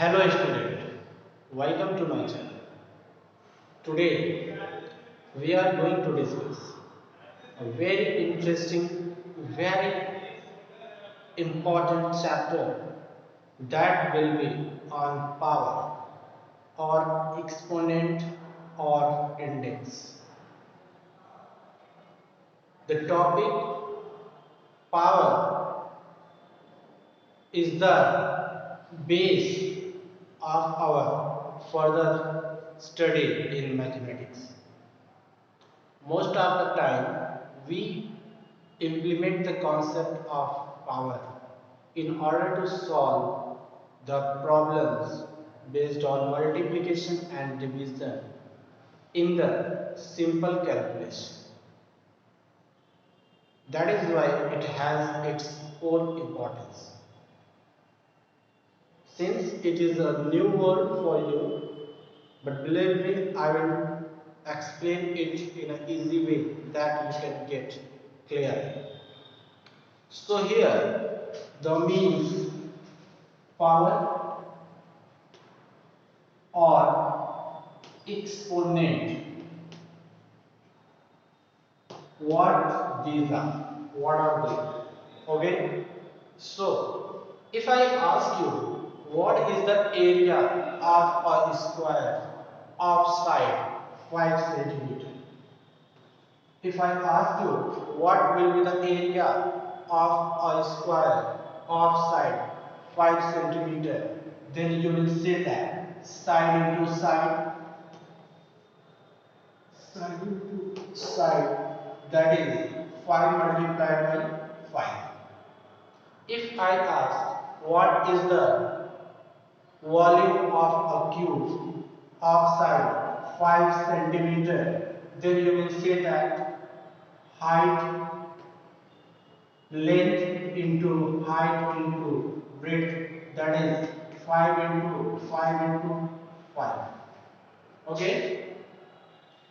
Hello student, welcome to my channel. Today we are going to discuss a very interesting, very important chapter that will be on power or exponent or index. The topic power is the base of our further study in mathematics. Most of the time we implement the concept of power in order to solve the problems based on multiplication and division in the simple calculation. That is why it has its own importance. Since it is a new word for you, but believe me, I will explain it in an easy way that you can get clear. So here the means power or exponent. What these are? What are they? Okay. So if I ask you what is the area of a square of side 5 centimeter? If I ask you what will be the area of a square of side 5 centimeter, then you will say that side into side, side into side, that is 5 multiplied by 5. If I ask what is the volume of a cube of side 5 centimeter, then you will say that height length into height into breadth, that is 5 into 5 into 5. Okay,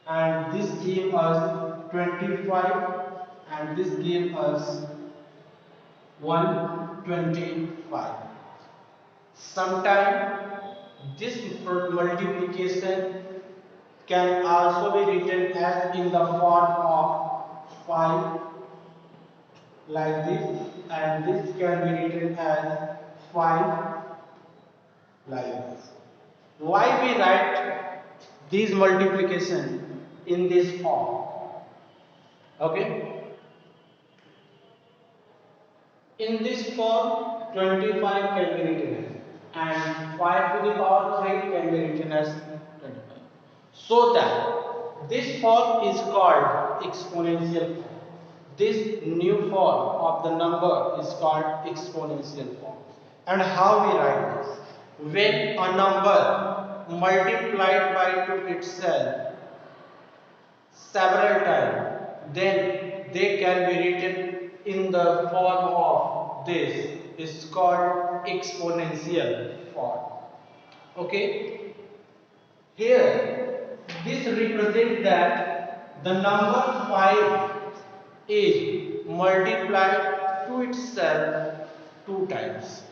and this gives us 25 and this gives us 125. Sometimes this multiplication can also be written as in the form of 5 like this, and this can be written as 5 like this. Why we write these multiplication in this form? Okay, in this form 25 can be written as, and 5 to the power 3 can be written as 25. So that this form is called exponential form. This new form of the number is called exponential form. And how we write this? When a number multiplied by to itself several times, then they can be written in the form of this is called exponential form. Okay, here this represents that the number 5 is multiplied to itself 2 times.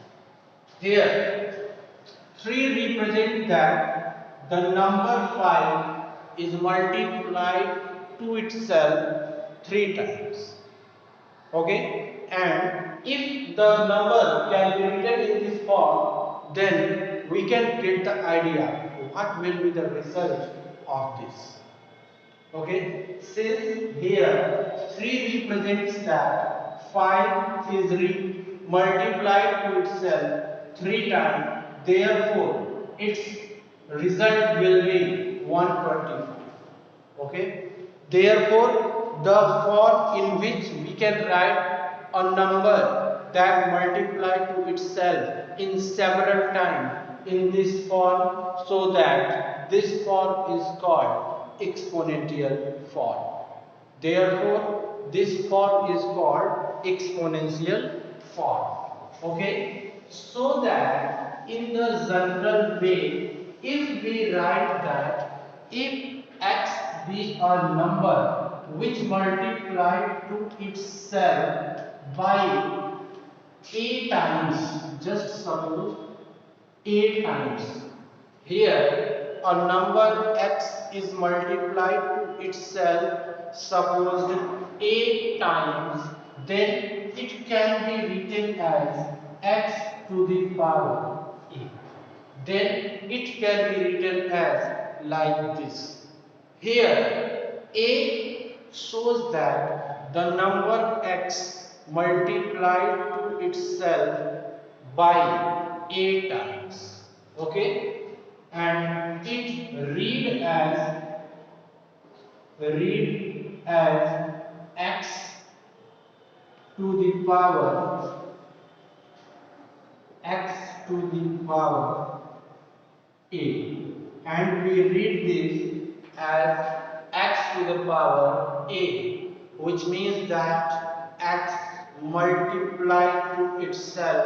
Here 3 represents that the number 5 is multiplied to itself 3 times. Okay, and if the number can be written in this form, then we can get the idea what will be the result of this. Okay, since here 3 represents that 5 is multiplied to itself 3 times, therefore its result will be 125. Okay, therefore the form in which we can write a number that multiply to itself in several times in this form, so that this form is called exponential form. Therefore this form is called exponential form. Okay, so that in the general way, if we write that if x be a number which multiplied to itself by a times, just suppose a times. Here a number x is multiplied to itself supposed a times, then it can be written as x to the power a. Then it can be written as like this. Here a shows that the number x multiplied to itself by a times. Okay, and it read as x to the power x to the power a, and we read this as x to the power a, which means that x multiplied to itself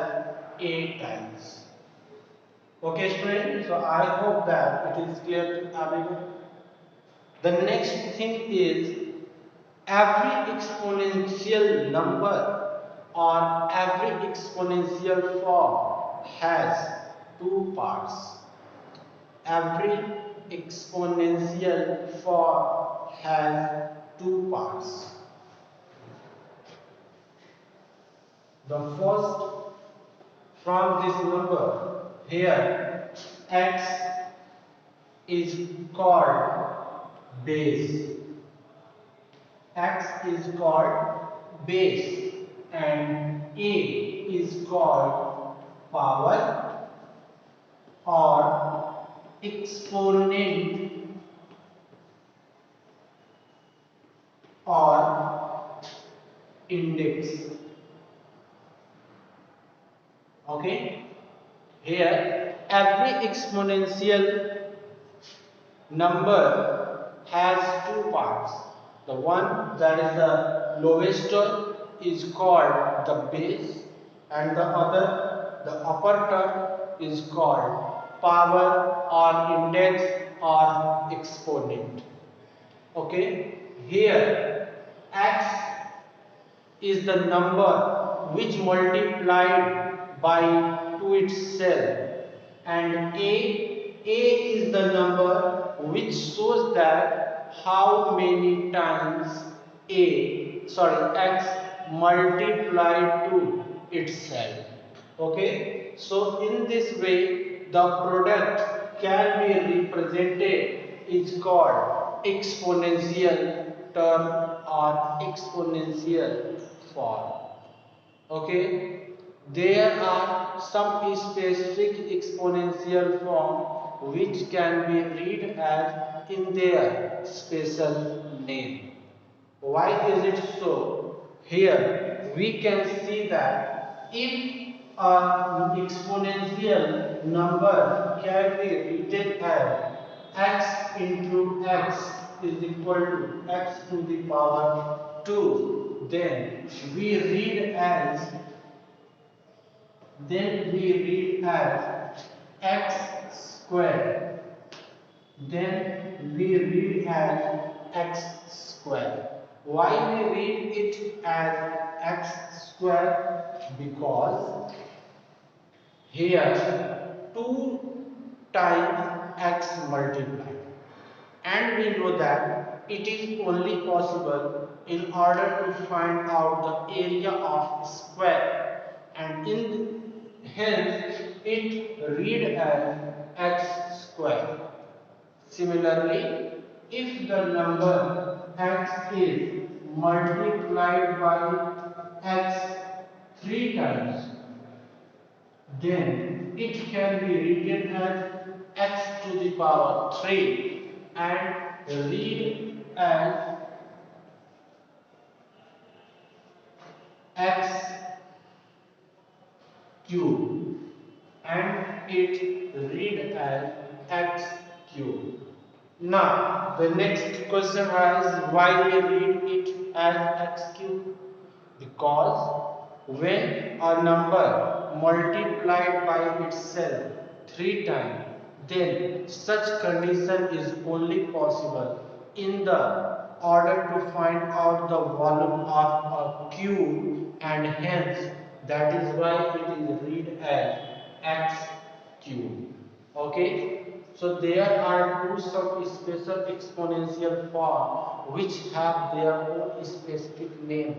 a times. Okay students, so I hope that it is clear to everyone. The next thing is every exponential number or every exponential form has two parts. Every exponential form has two parts. The first, from this number here, x is called base. X is called base and a is called power or exponent or index. Okay, here every exponential number has two parts. The one that is the lowest term is called the base, and the other, the upper term, is called power or index or exponent. Okay, here x is the number which multiplied by to itself, and a is the number which shows that how many times x multiplied to itself. Okay, so in this way the product can be represented is called exponential term or exponential form. Okay, there are some specific exponential form which can be read as in their special name. Why is it so? Here we can see that if an exponential number can be written as x into x is equal to x to the power 2, then we read as x square, then we read as x square. Why we read it as x square? Because here 2 times x multiplied, and we know that it is only possible in order to find out the area of square, and hence it read as x square. Similarly, if the number x is multiplied by x 3 times, then it can be written as x to the power 3 and read as x cube, and it read as x cube. Now the next question is why we read it as x cube? Because when a number multiplied by itself 3 times, then such condition is only possible in the order to find out the volume of a cube, and hence that is why it is read as x cube. Okay, so there are two some special exponential form which have their own specific name,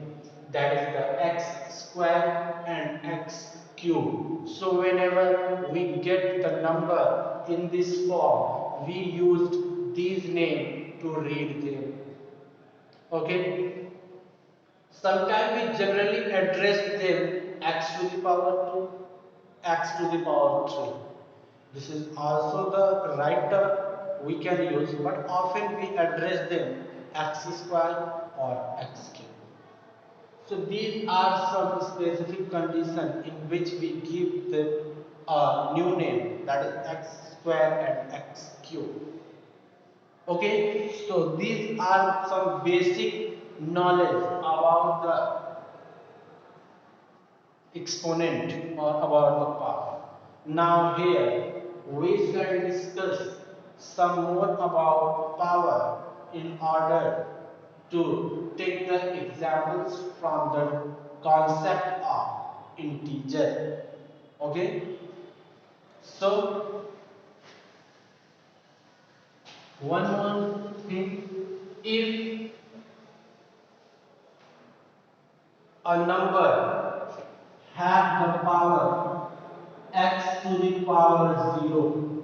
that is the x square and x cube. So whenever we get the number in this form, we used these names to read them. Okay, sometimes we generally address them x to the power 2, x to the power 3. This is also the right term we can use, but often we address them x square or x cube. So these are some specific conditions in which we give them a new name, that is x square and x cube. Okay, so these are some basic knowledge about the exponent or about the power. Now here we shall discuss some more about power in order to take the examples from the concept of integer. Okay, so one more thing, if a number have the power x to the power 0,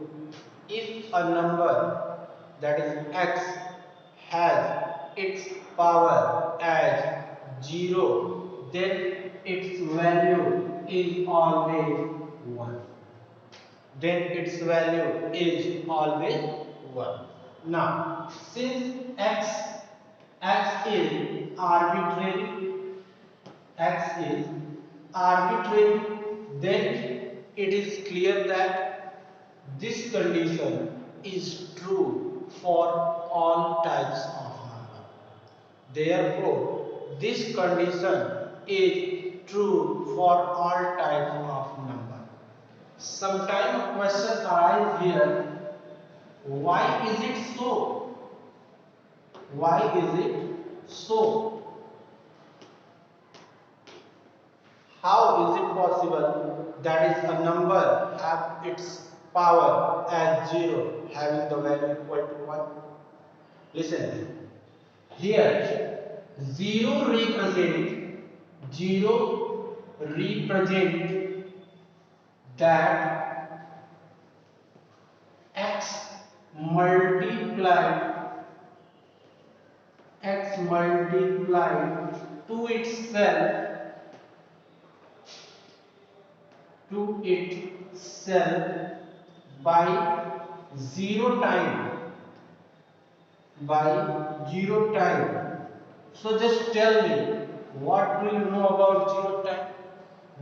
if a number, that is x, has its power as 0, then its value is always 1. Then its value is always 1. Now, since x is arbitrary, x is arbitrary, then it is clear that this condition is true for all types of number. Therefore, this condition is true for all types of number. Sometimes a question arises here, why is it so? Why is it so? How is it possible that is a number have its power as 0 having the value equal to 1? Listen, here 0 represent that x multiplied to itself by 0 time, by 0 time. So just tell me, what do you know about 0 time?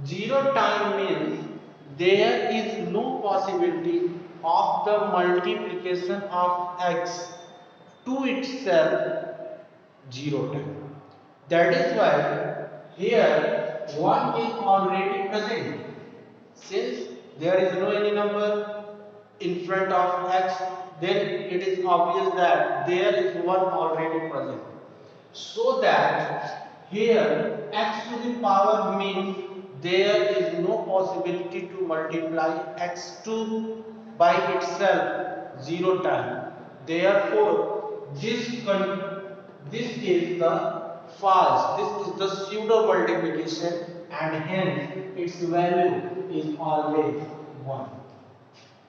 0 time means there is no possibility of the multiplication of x to itself 0 time. That is why here 1 is already present. Since there is no any number in front of x, then it is obvious that there is 1 already present. So that here x to the power means there is no possibility to multiply x2 by itself 0 time. Therefore, this is the false, this is the pseudo multiplication, and hence its value is always 1.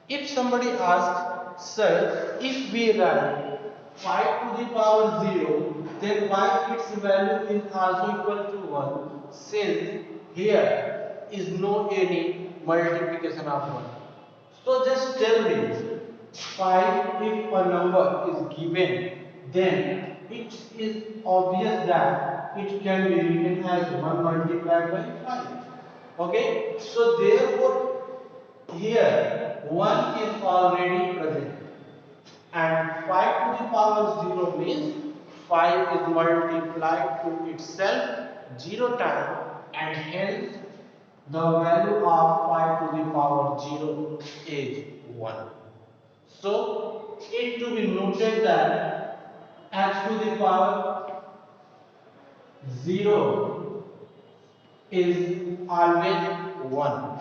If somebody asks, sir, if we write 5 to the power 0, then why its value is also equal to 1, since here is no any multiplication of 1. So just tell me, 5 if a number is given, then it is obvious that it can be written as 1 multiplied by 5. Okay, so therefore here 1 is already present, and 5 to the power 0 means 5 is multiplied to itself 0 time, and hence the value of 5 to the power 0 is 1. So it to be noted that x to the power 0 is always 1.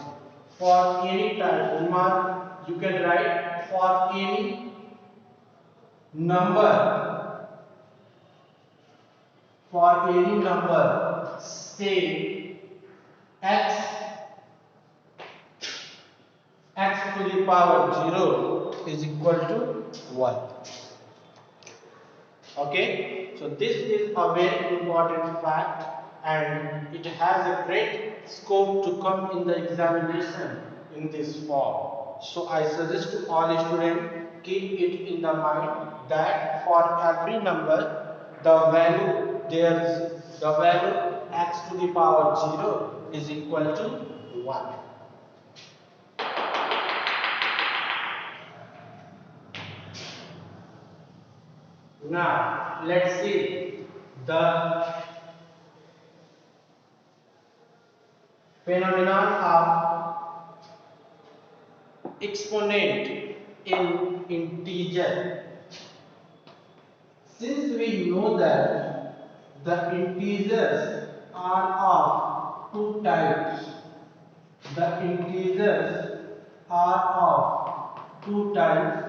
For any type remark, you can write for any number, say x to the power 0 is equal to 1. Okay, so this is a very important fact and it has a great scope to come in the examination in this form. So I suggest to all students keep it in the mind that for every number the value x to the power 0 is equal to 1. Now let's see the phenomenon of exponent in integer. Since we know that the integers are of two types, the integers are of two types.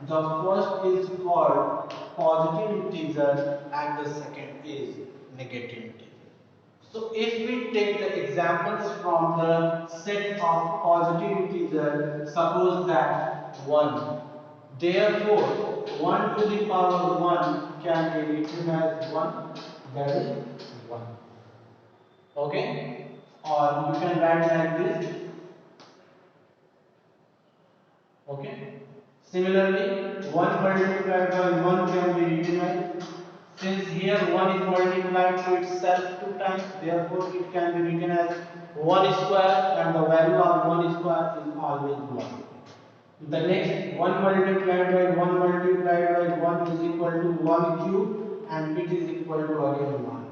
The first is called positive integer and the second is negative integer. So if we take the examples from the set of positive integer, suppose that 1. Therefore, 1 to the power 1 can be written as 1, that is 1. Okay? Or you can write like this. Okay? Similarly, 1 multiplied by 1 can be written as, since here 1 is multiplied to itself 2 times, therefore it can be written as 1 square and the value of 1 square is always 1. The next 1 multiplied by 1 multiplied by 1 is equal to 1 cube and it is equal to again 1.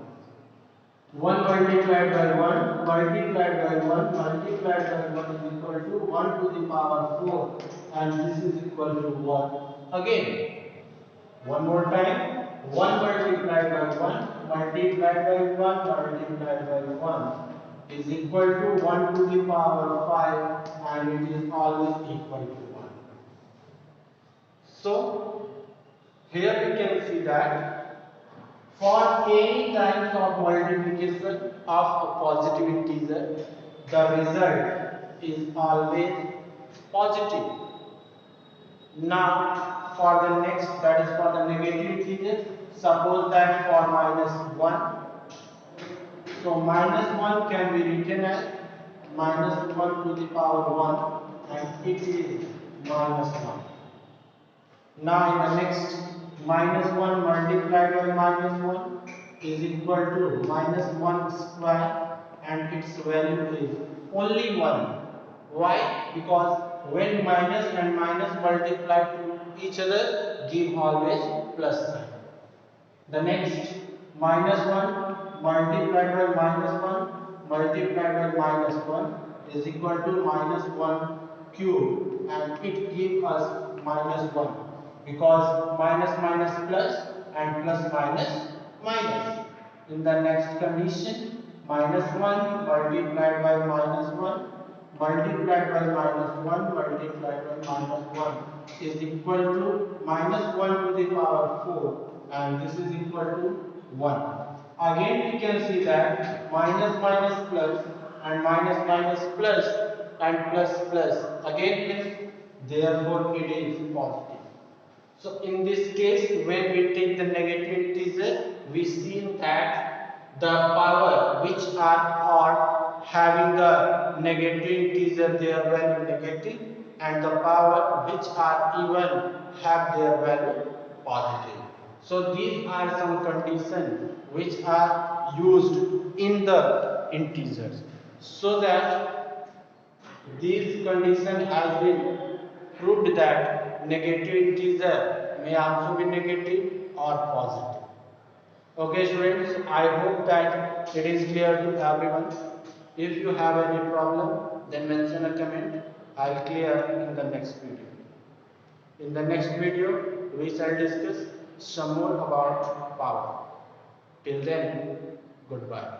1 multiplied by 1 multiplied by 1 multiplied by 1 is equal to 1 to the power 4 and this is equal to 1. Again, one more time, 1 multiplied by 1 multiplied by 1 multiplied by 1 is equal to 1 to the power 5 and it is always equal to 1. So, here we can see that for any types of multiplication of a positive integer, the result is always positive. Now, for the next, that is for the negative integer, suppose that for minus 1, so minus 1 can be written as minus 1 to the power 1 and it is minus 1. Now in the next, minus 1 multiplied by minus 1 is equal to minus 1 square and its value is only 1. Why? Because when minus and minus multiply to each other, give always plus sign. The next, minus 1 multiplied by minus 1 multiplied by minus 1 is equal to minus 1 cube and it gives us minus 1 because minus minus plus and plus minus minus. In the next condition, minus 1 multiplied by minus 1 multiplied by minus 1 multiplied by minus 1 is equal to minus 1 to the power 4 and this is equal to 1. Again we can see that minus minus plus and minus minus plus and plus plus again plus, therefore it is positive. So in this case, when we take the negative integer, we see that the power which are odd having the negative integer their value negative and the power which are even have their value positive. So these are some conditions which are used in the integers so that these condition has been proved that negative integer may also be negative or positive. Okay students, I hope that it is clear to everyone. If you have any problem, then mention a comment. I'll clear in the next video. In the next video, we shall discuss some more about power. Till then, goodbye.